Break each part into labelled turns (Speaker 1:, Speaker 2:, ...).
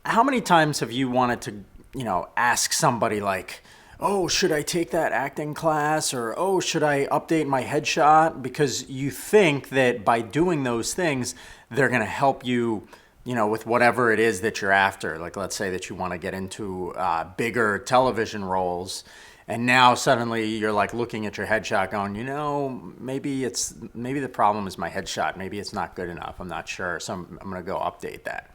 Speaker 1: How many times have you wanted to, ask somebody like, oh, should I take that acting class? Or, oh, should I update my headshot? Because you think that by doing those things, they're going to help you, with whatever it is that you're after. Like, let's say that you want to get into bigger television roles. And now suddenly you're like looking at your headshot going, maybe the problem is my headshot. Maybe it's not good enough. I'm not sure. So I'm going to go update that.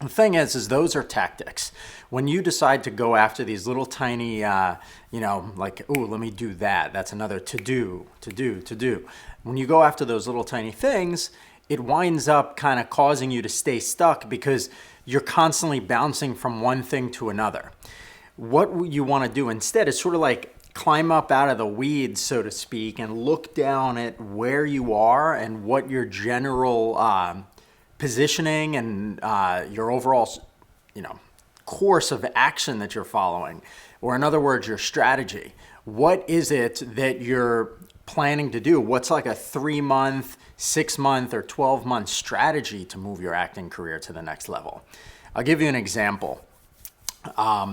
Speaker 1: The thing is those are tactics. When you decide to go after these little tiny, like, oh, let me do that. That's another to do, to do, to do. When you go after those little tiny things, it winds up kind of causing you to stay stuck because you're constantly bouncing from one thing to another. What you want to do instead is sort of like climb up out of the weeds, so to speak, and look down at where you are and what your general positioning and your overall, course of action that you're following, or in other words, your strategy. What is it that you're planning to do? What's like a 3-month, 6-month, or 12-month strategy to move your acting career to the next level? I'll give you an example.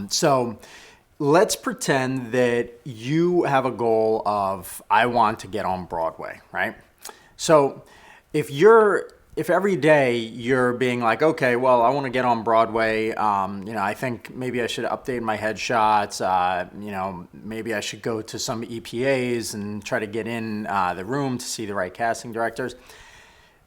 Speaker 1: So let's pretend that you have a goal of, I want to get on Broadway, right? So if every day you're being like, okay, well, I want to get on Broadway, I think maybe I should update my headshots, maybe I should go to some EPAs and try to get in the room to see the right casting directors.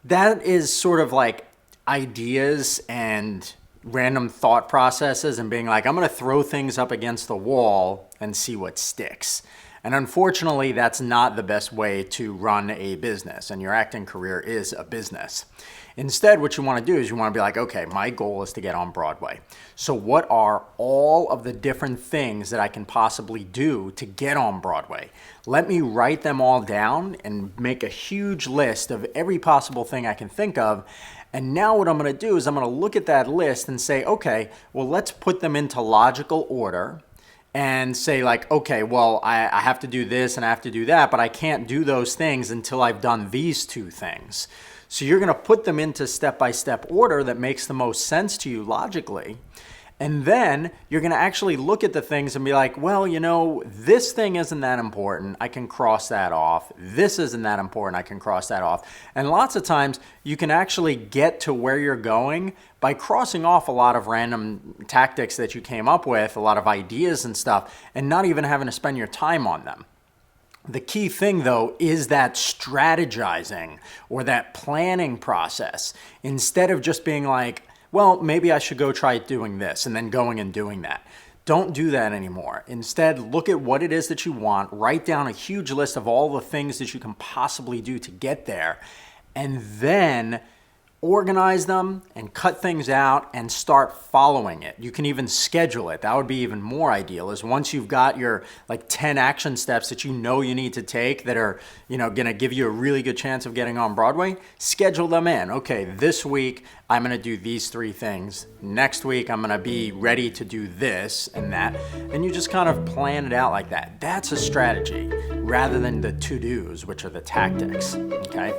Speaker 1: That is sort of like ideas and random thought processes and being like, I'm going to throw things up against the wall and see what sticks. And unfortunately, that's not the best way to run a business, and your acting career is a business. Instead, what you want to do is you want to be like, okay, my goal is to get on Broadway. So what are all of the different things that I can possibly do to get on Broadway? Let me write them all down and make a huge list of every possible thing I can think of. And now what I'm going to do is I'm going to look at that list and say, okay, well, let's put them into logical order and say like, okay, well, I have to do this and I have to do that, but I can't do those things until I've done these two things. So you're going to put them into step-by-step order that makes the most sense to you logically. And then you're going to actually look at the things and be like, well, this thing isn't that important. I can cross that off. This isn't that important. I can cross that off. And lots of times you can actually get to where you're going by crossing off a lot of random tactics that you came up with, a lot of ideas and stuff, and not even having to spend your time on them. The key thing, though, is that strategizing or that planning process. Instead of just being like, well, maybe I should go try doing this and then going and doing that. Don't do that anymore. Instead, look at what it is that you want, write down a huge list of all the things that you can possibly do to get there, and then organize them and cut things out and start following it. You can even schedule it. That would be even more ideal, is once you've got your like 10 action steps that you need to take that are, going to give you a really good chance of getting on Broadway, schedule them in. Okay, this week I'm going to do these 3 things. Next week I'm going to be ready to do this and that. And you just kind of plan it out like that. That's a strategy rather than the to-dos, which are the tactics, okay?